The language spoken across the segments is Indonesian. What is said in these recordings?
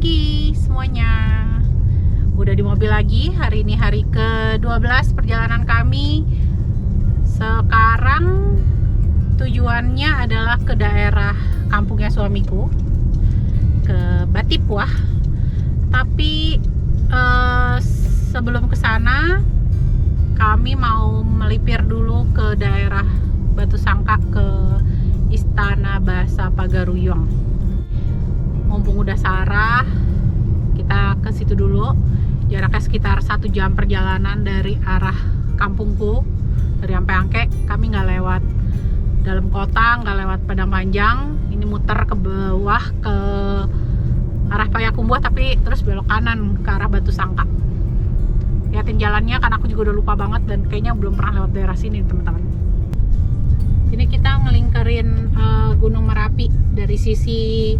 pagi semuanya. Udah di mobil lagi. Hari ini hari ke-12 perjalanan kami. Sekarang tujuannya adalah ke daerah kampungnya suamiku, ke Batipuah. Tapi sebelum ke sana kami mau melipir dulu ke daerah Batu Sangka, ke Istana Bahasa Pagaruyung. Mumpung udah Sarah, kita ke situ dulu. Jaraknya sekitar 1 jam perjalanan dari arah kampungku, dari Ampeangke. Kami nggak lewat dalam kota, nggak lewat Padang Panjang. Ini muter ke bawah ke arah Payakumbuh, tapi terus belok kanan ke arah Batu Sangka. Liatin jalannya, karena aku juga udah lupa banget dan kayaknya belum pernah lewat daerah sini, teman-teman. Ini kita ngelingkerin Gunung Merapi dari sisi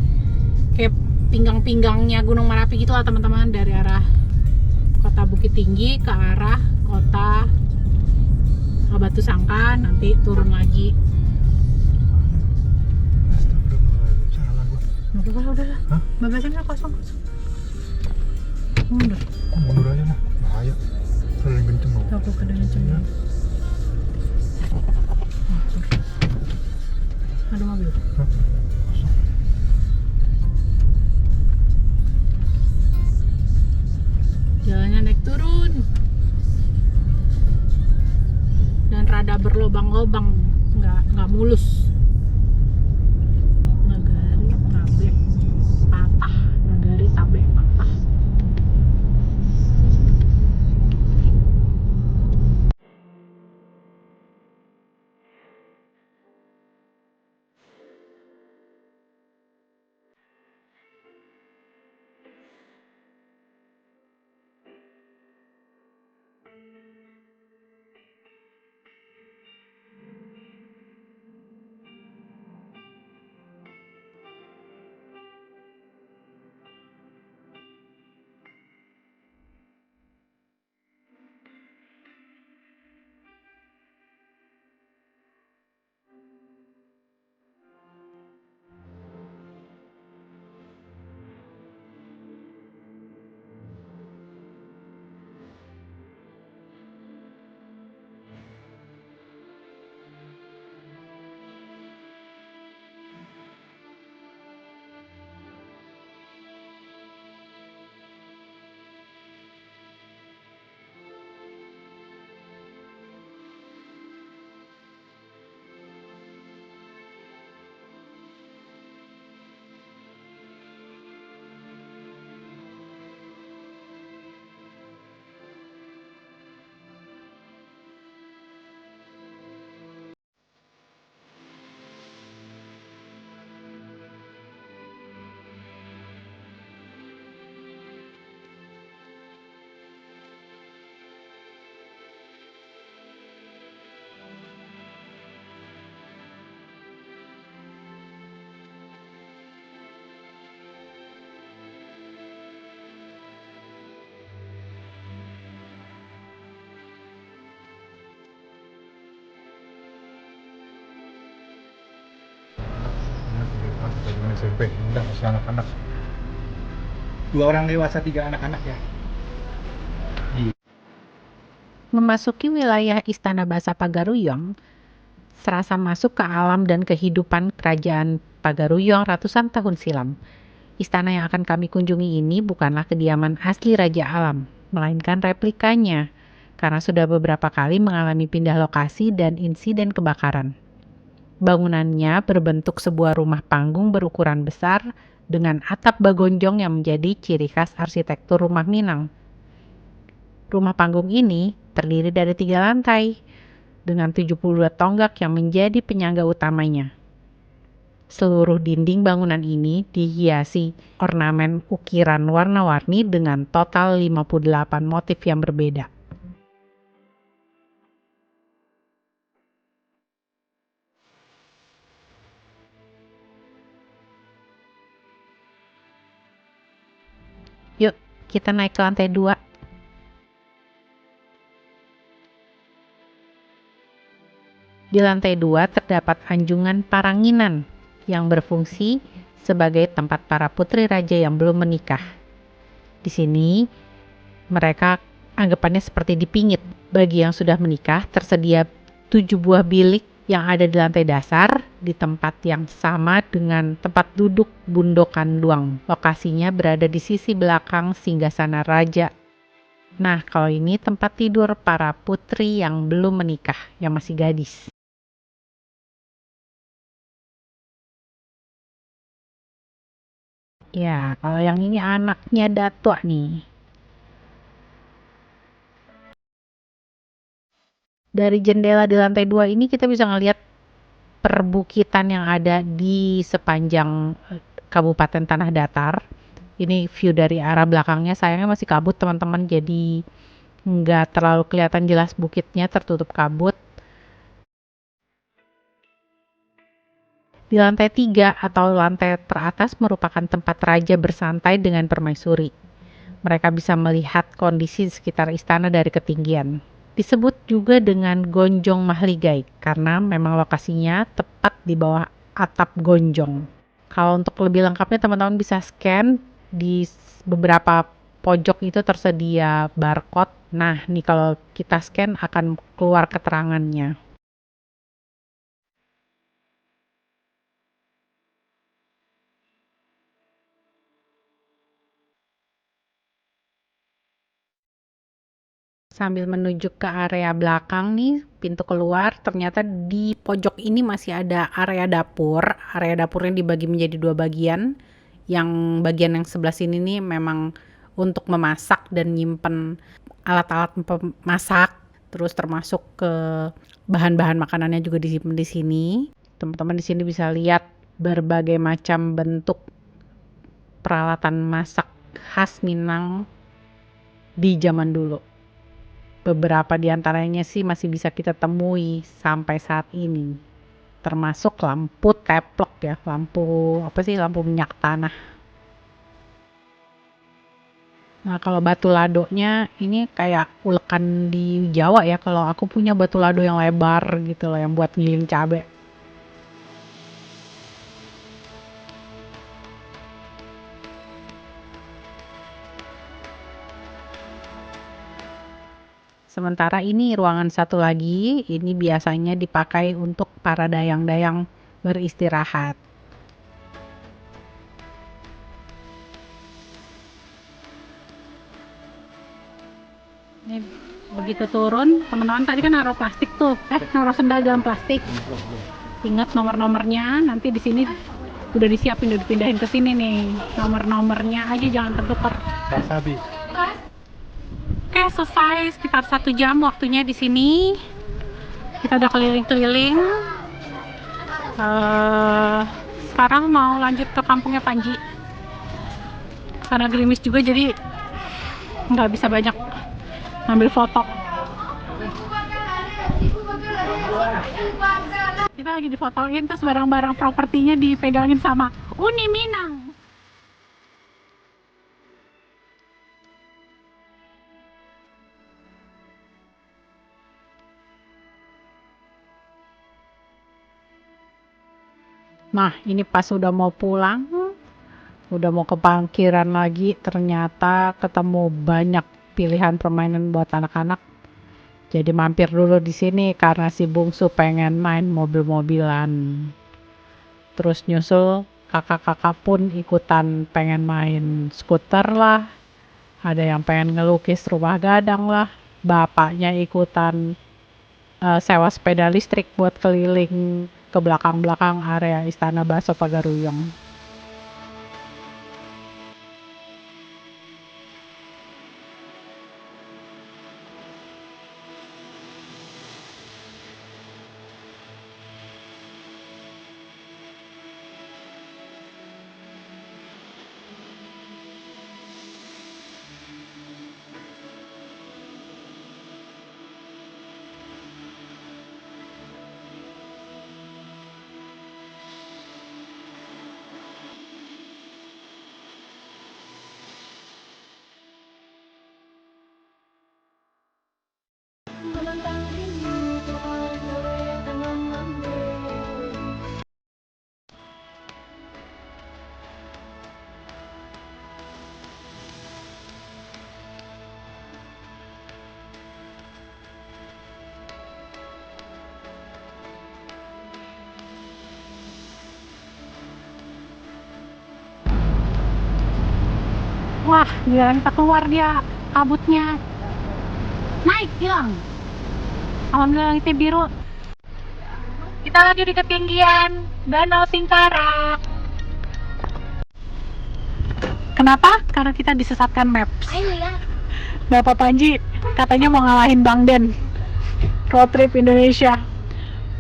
kayak pinggang-pinggangnya Gunung Merapi gitu lah, teman-teman, dari arah kota Bukit Tinggi ke arah kota Batu Sangka, nanti turun lagi. Salah gua. Udah lah. Hah? Babasnya kosong. Mundur. Mundur aja lah, bahaya. Terlalu kenceng loh. Tuh, aku kedengeran kenceng. Ada mobil. Hah? Kosong. Jalannya naik turun dan rada berlobang-lobang, nggak mulus. Nagari tabe patah, nagari tabe patah. Zaman SMP, enggak masih anak-anak. 2 orang dewasa, 3 anak-anak ya. Memasuki wilayah Istana Bahasa Pagaruyung, serasa masuk ke alam dan kehidupan kerajaan Pagaruyung ratusan tahun silam. Istana yang akan kami kunjungi ini bukanlah kediaman asli Raja Alam, melainkan replikanya, karena sudah beberapa kali mengalami pindah lokasi dan insiden kebakaran. Bangunannya berbentuk sebuah rumah panggung berukuran besar dengan atap bagonjong yang menjadi ciri khas arsitektur rumah Minang. Rumah panggung ini terdiri dari 3 lantai dengan 72 tonggak yang menjadi penyangga utamanya. Seluruh dinding bangunan ini dihiasi ornamen ukiran warna-warni dengan total 58 motif yang berbeda. Yuk, kita naik ke lantai 2. Di lantai 2 terdapat anjungan paranginan yang berfungsi sebagai tempat para putri raja yang belum menikah. Di sini, mereka anggapannya seperti dipingit. Bagi yang sudah menikah, tersedia 7 buah bilik yang ada di lantai dasar di tempat yang sama dengan tempat duduk Bundokan Luang. Lokasinya berada di sisi belakang singgasana raja. Nah, kalau ini tempat tidur para putri yang belum menikah, yang masih gadis. Ya, kalau yang ini anaknya Datuk nih. Dari jendela di lantai 2 ini kita bisa ngelihat perbukitan yang ada di sepanjang Kabupaten Tanah Datar. Ini view dari arah belakangnya, sayangnya masih kabut teman-teman, jadi nggak terlalu kelihatan jelas bukitnya, tertutup kabut. Di lantai 3 atau lantai teratas merupakan tempat raja bersantai dengan permaisuri. Mereka bisa melihat kondisi di sekitar istana dari ketinggian. Disebut juga dengan Gonjong Mahligai karena memang lokasinya tepat di bawah atap gonjong. Kalau untuk lebih lengkapnya teman-teman bisa scan di beberapa pojok itu tersedia barcode. Nah, nih kalau kita scan akan keluar keterangannya. Sambil menuju ke area belakang nih, pintu keluar, ternyata di pojok ini masih ada area dapur. Area dapurnya dibagi menjadi 2 bagian. Yang bagian yang sebelah sini nih memang untuk memasak dan nyimpen alat-alat masak. Terus termasuk ke bahan-bahan makanannya juga disimpan di sini. Teman-teman di sini bisa lihat berbagai macam bentuk peralatan masak khas Minang di zaman dulu. Beberapa di antaranya sih masih bisa kita temui sampai saat ini. Termasuk lampu teplok ya, lampu minyak tanah. Nah, kalau batu ladonya ini kayak ulekan di Jawa ya. Kalau aku punya batu lado yang lebar gitu loh, yang buat ngiling cabai. Sementara ini ruangan satu lagi, ini biasanya dipakai untuk para dayang-dayang beristirahat. Ini begitu turun, teman-teman tadi kan naruh plastik tuh, naruh sendal dalam plastik. Ingat nomor-nomornya, nanti di sini udah disiapin, udah dipindahin ke sini nih. Nomor-nomornya aja jangan tertukar. Wasabi. Oke, selesai sekitar 1 jam waktunya di sini. Kita udah keliling-keliling. Sekarang mau lanjut ke kampungnya Panji. Karena gerimis juga jadi nggak bisa banyak ngambil foto. Kita lagi difotoin, terus barang-barang propertinya dipegangin sama Uni Minang. Nah, ini pas udah mau pulang, udah mau ke parkiran lagi, ternyata ketemu banyak pilihan permainan buat anak-anak. Jadi mampir dulu di sini karena si bungsu pengen main mobil-mobilan. Terus nyusul kakak-kakak pun ikutan pengen main skuter lah. Ada yang pengen ngelukis rumah gadang lah. Bapaknya ikutan sewa sepeda listrik buat keliling ke belakang-belakang area Istana Baso Pagaruyung. Wah, giliran kita keluar dia kabutnya naik hilang. Alhamdulillah langitnya biru. Kita lagi di ketinggian Danau Singkarak. Kenapa? Karena kita disesatkan maps. Bapak Panji katanya mau ngalahin Bang Den. Road trip Indonesia.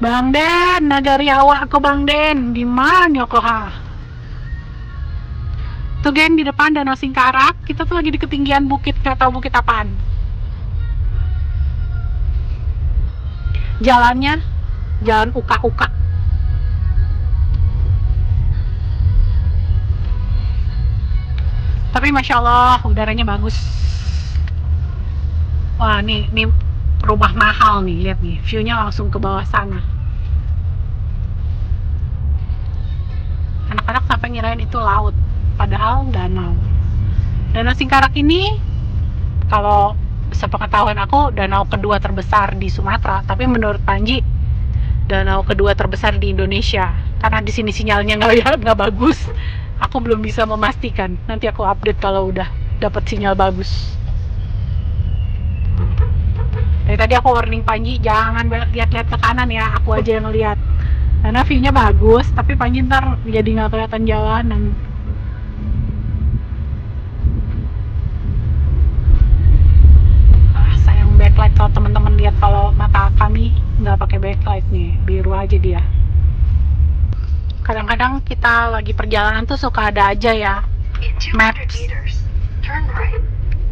Bang Den, nagari awak ke Bang Den. Di mana kok? Tuh geng, di depan Danau Singkarak. Kita tuh lagi di ketinggian bukit, nggak tahu bukit apaan. Jalannya jalan uka-uka. Tapi masya Allah udaranya bagus. Wah, nih rumah mahal nih, lihat nih, view-nya langsung ke bawah sana. Anak-anak sampai ngirain itu laut, padahal danau. Danau Singkarak ini, kalau sepengetahuan aku, danau kedua terbesar di Sumatera. Tapi menurut Panji, danau kedua terbesar di Indonesia. Karena di sini sinyalnya nggak bagus. Aku belum bisa memastikan. Nanti aku update kalau udah dapat sinyal bagus. Dari tadi aku warning Panji, jangan lihat-lihat ke kanan ya, aku aja yang lihat. Karena view-nya bagus, tapi Panji ntar jadi nggak kelihatan jalanan. Sayang backlight, kalau teman-teman lihat kalau mata kami nggak pakai backlight nih, biru aja dia. Kadang-kadang kita lagi perjalanan tuh suka ada aja ya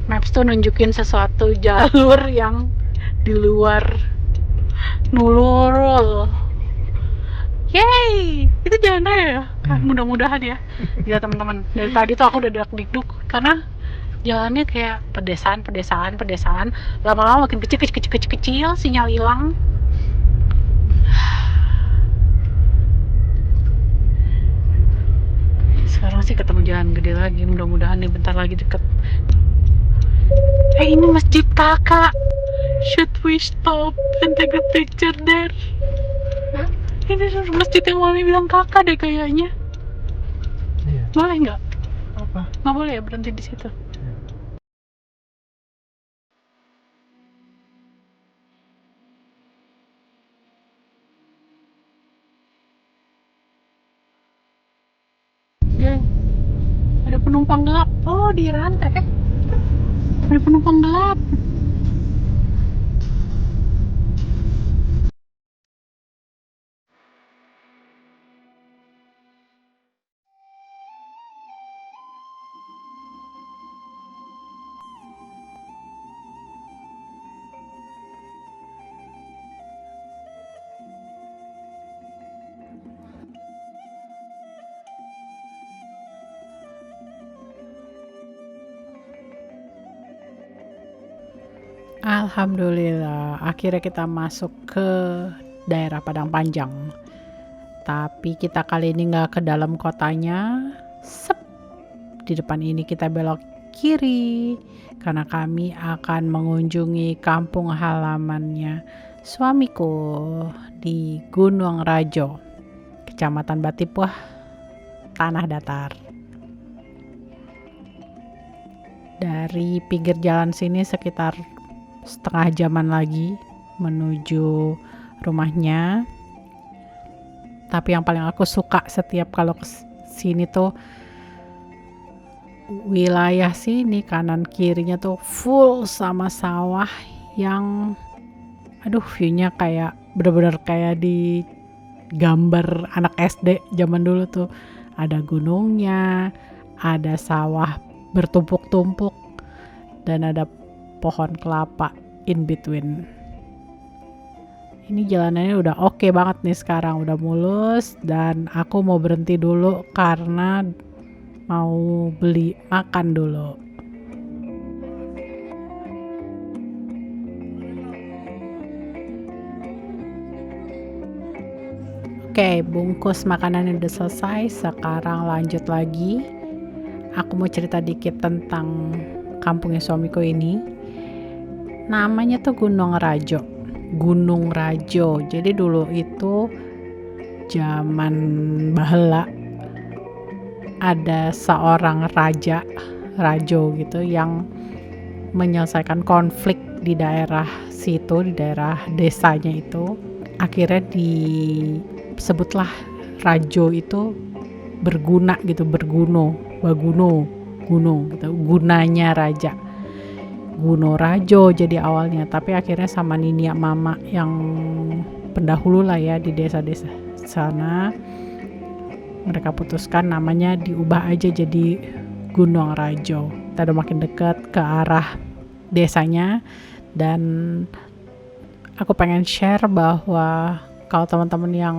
maps tuh nunjukin sesuatu jalur yang di luar nulul. Yeay, itu jalan raya ya? Mudah-mudahan ya. Ya teman-teman, dari tadi tuh aku udah dak-dikduk karena jalannya kayak pedesaan, lama-lama makin kecil, sinyal hilang. Sekarang sih ketemu jalan gede lagi, mudah-mudahan nih bentar lagi deket. Ini masjid kakak. Should we stop and take a picture there? Ini masjid yang mami bilang kakak deh kayaknya. Iya. Boleh nggak? Apa? Nggak boleh ya berhenti di situ. Ya, ada penumpang gelap. Oh, di rantai. Ada penumpang gelap. Alhamdulillah, akhirnya kita masuk ke daerah Padang Panjang. Tapi kita kali ini nggak ke dalam kotanya. Sep. Di depan ini kita belok kiri karena kami akan mengunjungi kampung halamannya suamiku di Gunung Rajo, Kecamatan Batipuah, Tanah Datar. Dari pinggir jalan sini sekitar setengah jaman lagi menuju rumahnya. Tapi yang paling aku suka setiap kalau ke sini tuh wilayah sini kanan kirinya tuh full sama sawah yang view-nya kayak bener-bener kayak di gambar anak SD zaman dulu tuh. Ada gunungnya, ada sawah bertumpuk-tumpuk, dan ada pohon kelapa in between. Ini jalanannya udah oke banget nih sekarang, udah mulus, dan aku mau berhenti dulu karena mau beli makan dulu. Oke, bungkus makanannya udah selesai. Sekarang lanjut lagi. Aku mau cerita dikit tentang kampungnya suamiku ini. Namanya tuh Gunung Rajo. Jadi dulu itu zaman baheula ada seorang raja rajo gitu yang menyelesaikan konflik di daerah situ, di daerah desanya itu. Akhirnya disebutlah rajo itu berguna gitu, baguno gitu, gunanya raja. Guno Rajo jadi awalnya, tapi akhirnya sama Niniak Mama yang pendahulu lah ya di desa-desa sana, mereka putuskan namanya diubah aja jadi Gunung Rajo. Kita udah makin dekat ke arah desanya, dan aku pengen share bahwa kalau teman-teman yang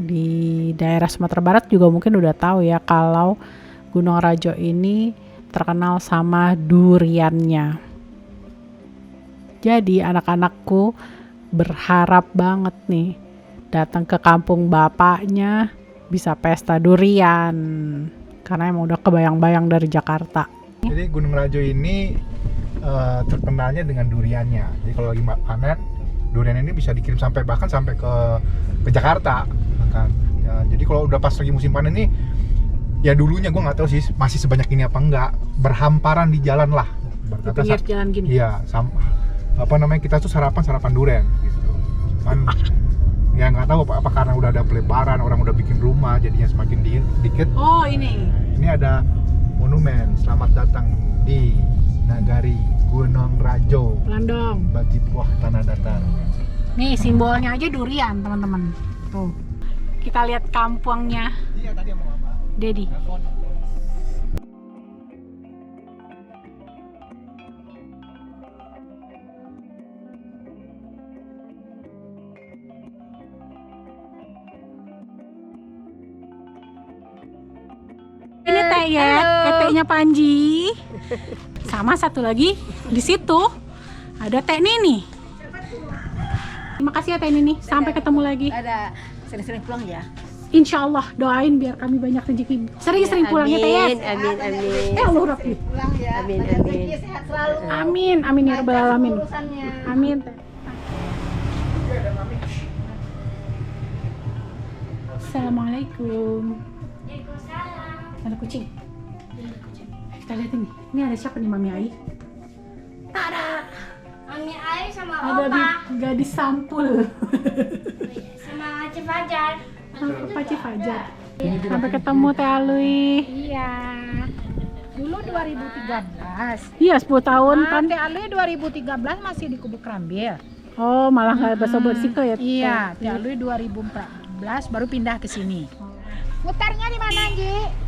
di daerah Sumatera Barat juga mungkin udah tahu ya kalau Gunung Rajo ini terkenal sama duriannya. Jadi anak-anakku berharap banget nih datang ke kampung bapaknya bisa pesta durian, karena emang udah kebayang-bayang dari Jakarta. Jadi Gunung Rajo ini terkenalnya dengan duriannya. Jadi kalau lagi panen, durian ini bisa dikirim bahkan sampai ke Jakarta. Kan? Ya, jadi kalau udah pas lagi musim panen nih, ya dulunya gue nggak tahu sih masih sebanyak ini apa enggak, berhamparan di jalan lah. Di pinggir jalan gini. Iya, kita tuh sarapan durian gitu. Kan ya nggak tahu apa karena udah ada pelebaran, orang udah bikin rumah jadinya semakin dikit. Oh, ini ada monumen selamat datang di Nagari Gunung Rajo, Landong, Batipuah Tanah Datar. Nih simbolnya aja durian, teman-teman. Tuh. Kita lihat kampungnya. Iya, tadi mau apa? Dedi. Ini teh ya, tetenya Panji. Sama satu lagi di situ ada teh Nini. Terima kasih ya teh Nini. Sampai ketemu lagi. Ada sering-sering pulang ya. Insya Allah doain biar kami banyak rezeki. Sering-sering pulang ya teh ya. Amin. Allah Rabbi. Pulang ya. Amin. Sehat selalu. Amin, amin ya rabbal alamin. Urusannya. Amin. Assalamualaikum. Ada kucing. Kita lihat ini. Ini ada siapa nih, Mami Ai? Tada. Mami Ai sama Ada Opa gadis sampul. sama Aceh Fajar. Paci Fajar. Sampai ketemu Teh Alui. Iya. Dulu 2013. Iya, 10 tahun kan. Teh Alui 2013 masih di Kubu Krambil. Oh, malah nggak bersih ke ya? Iya, Teh Alui 2014 baru pindah ke sini. Mutarnya di mana, Ji?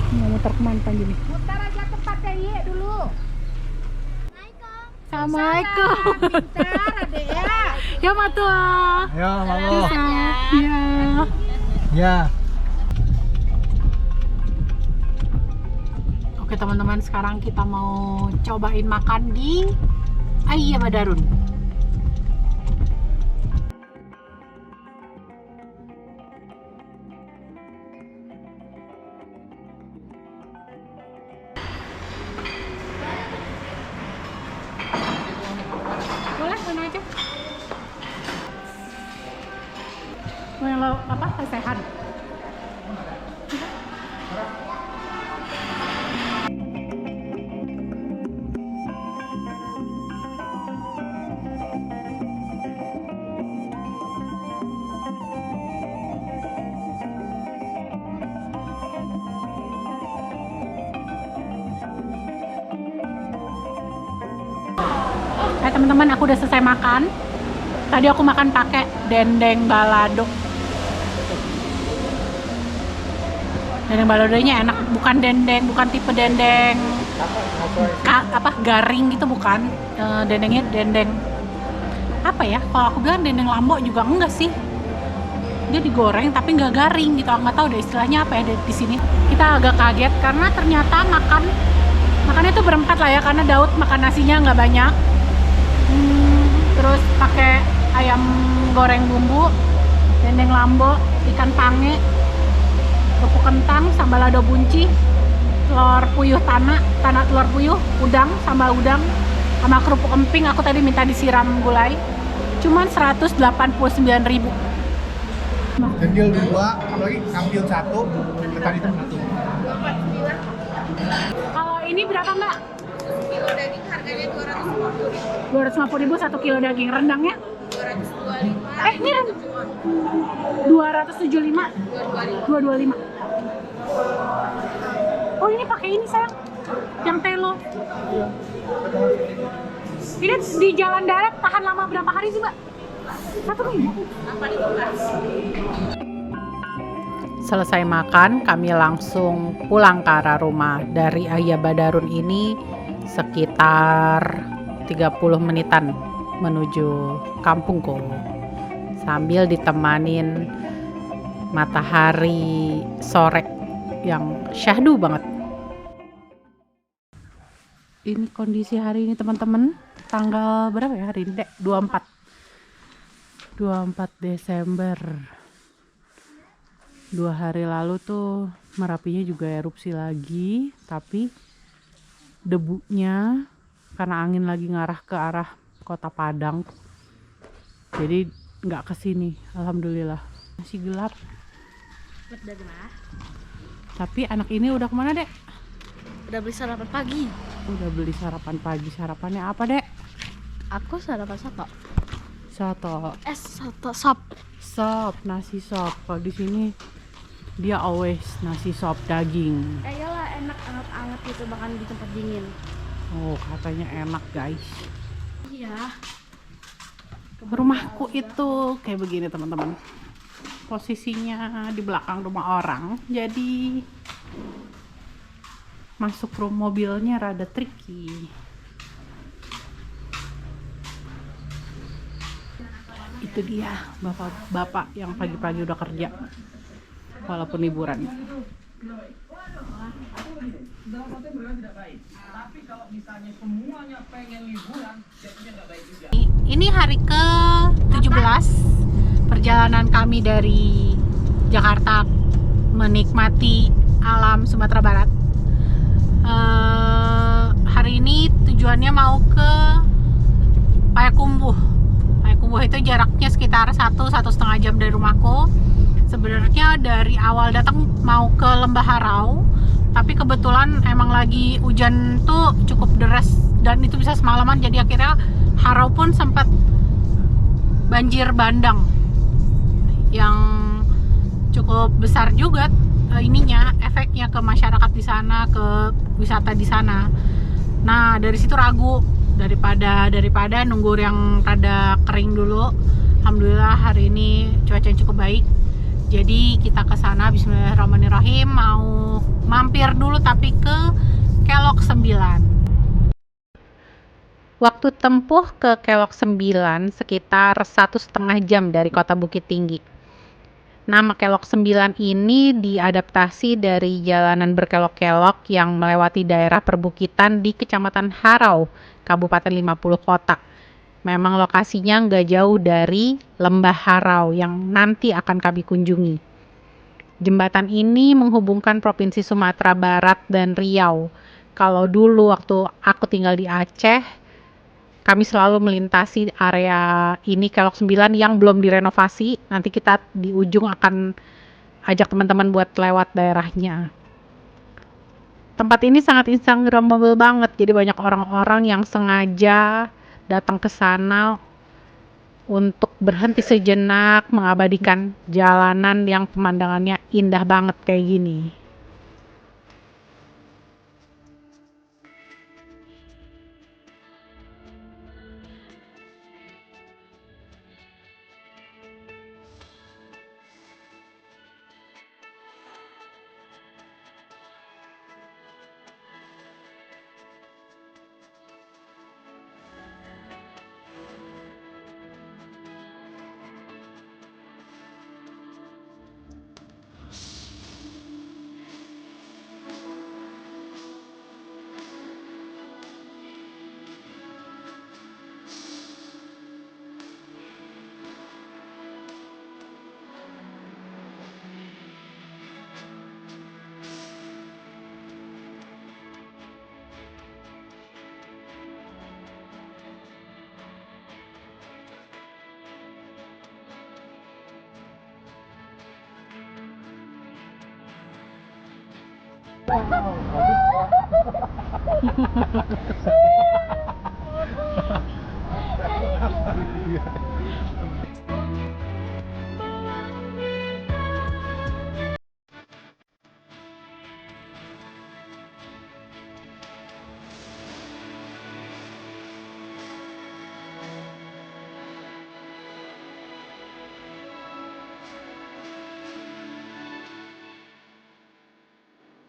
Mau muter kemana Panji nih? Mutar aja tempat Teh Iye dulu. Assalamualaikum. Pintar, Adek ya. Ya, matua. Ya, mau. Ya. Ya. Oke teman-teman, sekarang kita mau cobain makan di Ayah Badarun. Boleh, mana aja. Mau yang lesehan? Teman-teman, aku udah selesai makan. Tadi aku makan pakai dendeng balado. Dendeng baladonya enak, bukan tipe dendeng garing gitu, bukan. Dendengnya dendeng apa ya? Kalau aku bilang dendeng lambo juga enggak sih. Dia digoreng tapi nggak garing gitu. Nggak tahu deh istilahnya apa ya di sini. Kita agak kaget karena ternyata makannya tuh berempat lah ya, karena Daud makan nasinya nggak banyak. Terus pakai ayam goreng bumbu, dendeng lambo, ikan pange, kerupuk kentang, sambal lado bunci, telur puyuh telur puyuh, udang, sambal udang, sama kerupuk emping. Aku tadi minta disiram gulai, cuman 189.000. Kecil 2, apalagi ngambil 1, tadi itu 1. Mbak? Kilo daging harganya 250.000 1 kilo daging. Rendangnya? 225. Ini 275. 225. Oh, ini pakai ini sayang. Yang telo. Ini di jalan darat tahan lama berapa hari sih, Mbak? 1 minggu. Selesai makan, kami langsung pulang ke arah rumah. Dari Ayah Badarun ini sekitar 30 menitan menuju kampungku. Sambil ditemanin matahari sore yang syahdu banget. Ini kondisi hari ini teman-teman. Tanggal berapa ya hari ini, Dek? 24 Desember. 2 hari lalu tuh Merapinya juga erupsi lagi, tapi debunya karena angin lagi ngarah ke arah Kota Padang, jadi nggak kesini. Alhamdulillah masih gelap. Tapi anak ini udah kemana, Dek? Udah beli sarapan pagi. Udah beli sarapan pagi. Sarapannya apa, Dek? Aku sarapan soto. Soto. Soto sop. Sop, nasi sop. Kalau di sini dia always nasi sop daging. Iyalah enak anget gitu makan di tempat dingin. Oh, katanya enak, guys. Iya. Rumahku itu kayak begini, teman-teman. Posisinya di belakang rumah orang, jadi masuk rumah mobilnya rada tricky. Itu dia bapak-bapak yang pagi-pagi udah kerja walaupun liburan. Ini hari ke-17 perjalanan kami dari Jakarta menikmati alam Sumatera Barat. Hari ini tujuannya mau ke Payakumbuh. Payakumbuh itu jaraknya sekitar 1,5 jam dari rumahku. Sebenarnya dari awal datang mau ke Lembah Harau, tapi kebetulan emang lagi hujan tuh cukup deras dan itu bisa semalaman, jadi akhirnya Harau pun sempat banjir bandang yang cukup besar juga ininya, efeknya ke masyarakat di sana, ke wisata di sana. Nah, dari situ ragu daripada nunggu yang rada kering dulu. Alhamdulillah hari ini cuaca cukup baik. Jadi kita ke sana, bismillahirrahmanirrahim, mau mampir dulu tapi ke Kelok 9. Waktu tempuh ke Kelok 9 sekitar 1,5 jam dari kota Bukit Tinggi. Nama Kelok 9 ini diadaptasi dari jalanan berkelok-kelok yang melewati daerah perbukitan di Kecamatan Harau, Kabupaten 50 Kota. Memang lokasinya nggak jauh dari Lembah Harau yang nanti akan kami kunjungi. Jembatan ini menghubungkan Provinsi Sumatera Barat dan Riau. Kalau dulu waktu aku tinggal di Aceh, kami selalu melintasi area ini Kelok 9 yang belum direnovasi. Nanti kita di ujung akan ajak teman-teman buat lewat daerahnya. Tempat ini sangat instagramable banget, jadi banyak orang-orang yang sengaja datang ke sana untuk berhenti sejenak mengabadikan jalanan yang pemandangannya indah banget kayak gini.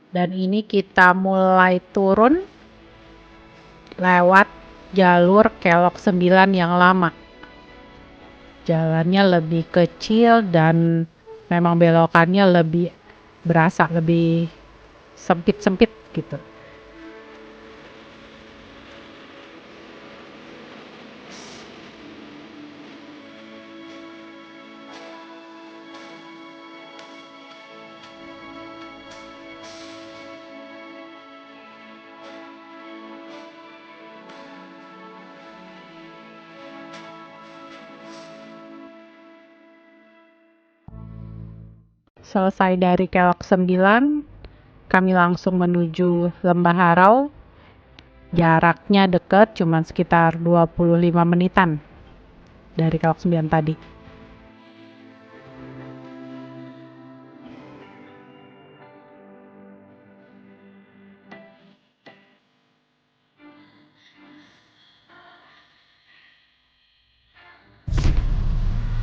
Dan ini kita mulai turun lewat jalur Kelok 9 yang lama. Jalannya lebih kecil dan memang belokannya lebih berasa, lebih sempit-sempit gitu. Selesai dari Kelok 9, kami langsung menuju Lembah Harau. Jaraknya dekat, cuma sekitar 25 menitan dari Kelok 9 tadi.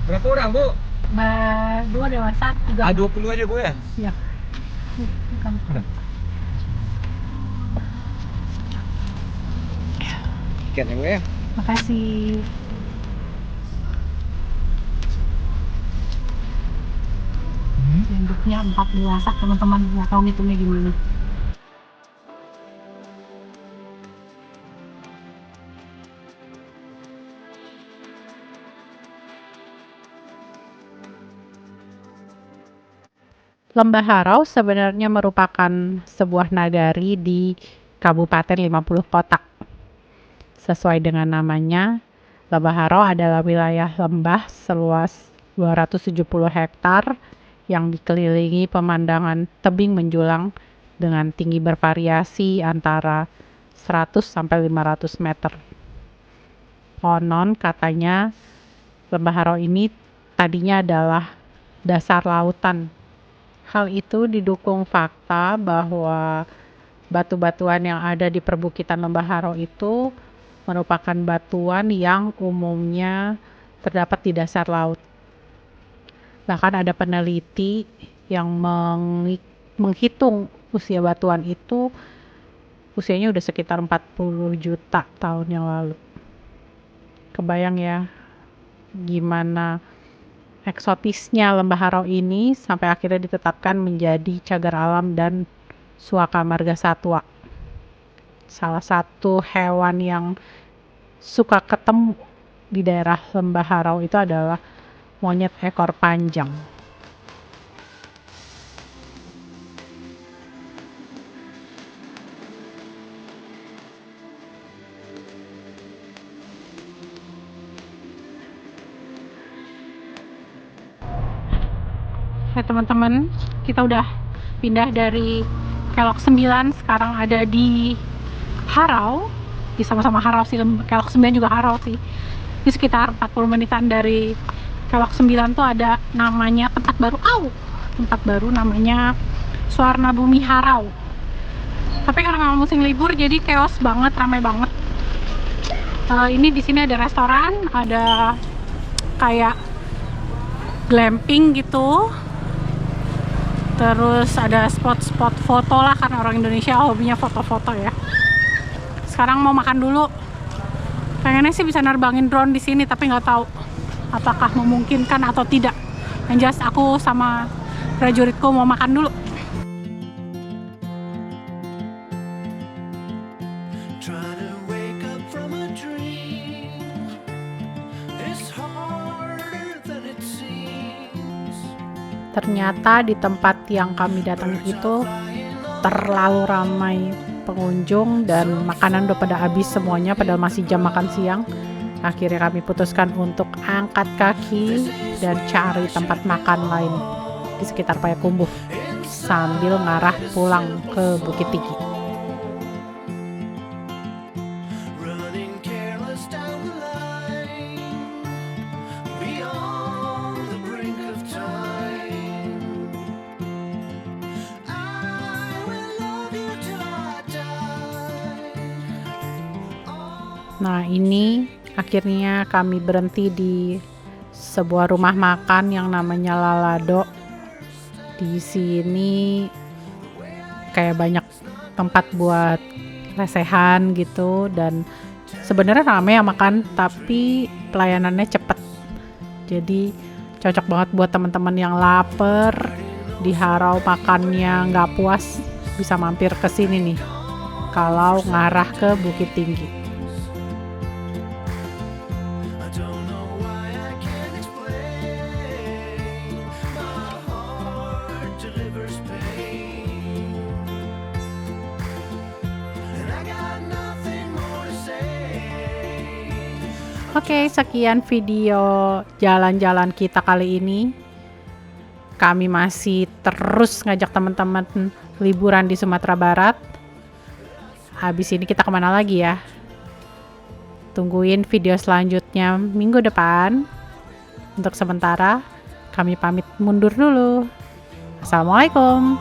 Berapa orang, Bu? 2 dewasa, 3. 20 aja, Bu ya? Ya. Tiketnya, Bu ya? Makasih. Induknya 4 dewasa, teman-teman. Nggak tahu hitungnya gimana. Lembah Harau sebenarnya merupakan sebuah nagari di Kabupaten 50 Kotak. Sesuai dengan namanya, Lembah Harau adalah wilayah lembah seluas 270 hektar yang dikelilingi pemandangan tebing menjulang dengan tinggi bervariasi antara 100 sampai 500 meter. Konon katanya Lembah Harau ini tadinya adalah dasar lautan. Hal itu didukung fakta bahwa batu-batuan yang ada di perbukitan Lembah Harau itu merupakan batuan yang umumnya terdapat di dasar laut. Bahkan ada peneliti yang menghitung usia batuan itu, usianya udah sekitar 40 juta tahun yang lalu. Kebayang ya gimana eksotisnya Lembah Harau ini sampai akhirnya ditetapkan menjadi cagar alam dan suaka marga satwa. Salah satu hewan yang suka ketemu di daerah Lembah Harau itu adalah monyet ekor panjang. Oke teman-teman, kita udah pindah dari Kelok 9, sekarang ada di Harau. Di sama-sama Harau sih, Kelok 9 juga Harau sih. Ini sekitar 40 menitan dari Kelok 9 tuh ada namanya tempat baru namanya Suwarna Bumi Harau. Tapi karena musim libur jadi chaos banget, ramai banget. Ini di sini ada restoran, ada kayak glamping gitu. Terus ada spot-spot foto lah, karena orang Indonesia hobinya foto-foto ya. Sekarang mau makan dulu. Pengennya sih bisa nerbangin drone di sini, tapi nggak tahu apakah memungkinkan atau tidak. Yang jelas aku sama prajuritku mau makan dulu. Ternyata di tempat yang kami datangi itu terlalu ramai pengunjung dan makanan udah pada habis semuanya, padahal masih jam makan siang. Akhirnya kami putuskan untuk angkat kaki dan cari tempat makan lain di sekitar Payakumbuh sambil ngarah pulang ke Bukit Tinggi. Nah, ini akhirnya kami berhenti di sebuah rumah makan yang namanya Lalado. Di sini kayak banyak tempat buat lesehan gitu, dan sebenarnya rame ya makan, tapi pelayanannya cepet. Jadi cocok banget buat teman-teman yang lapar, diharau makannya nggak puas, bisa mampir ke sini nih kalau ngarah ke Bukit Tinggi. Oke, sekian video jalan-jalan kita kali ini. Kami masih terus ngajak teman-teman liburan di Sumatera Barat. Habis ini kita kemana lagi ya? Tungguin video selanjutnya minggu depan. Untuk sementara, kami pamit mundur dulu. Assalamualaikum.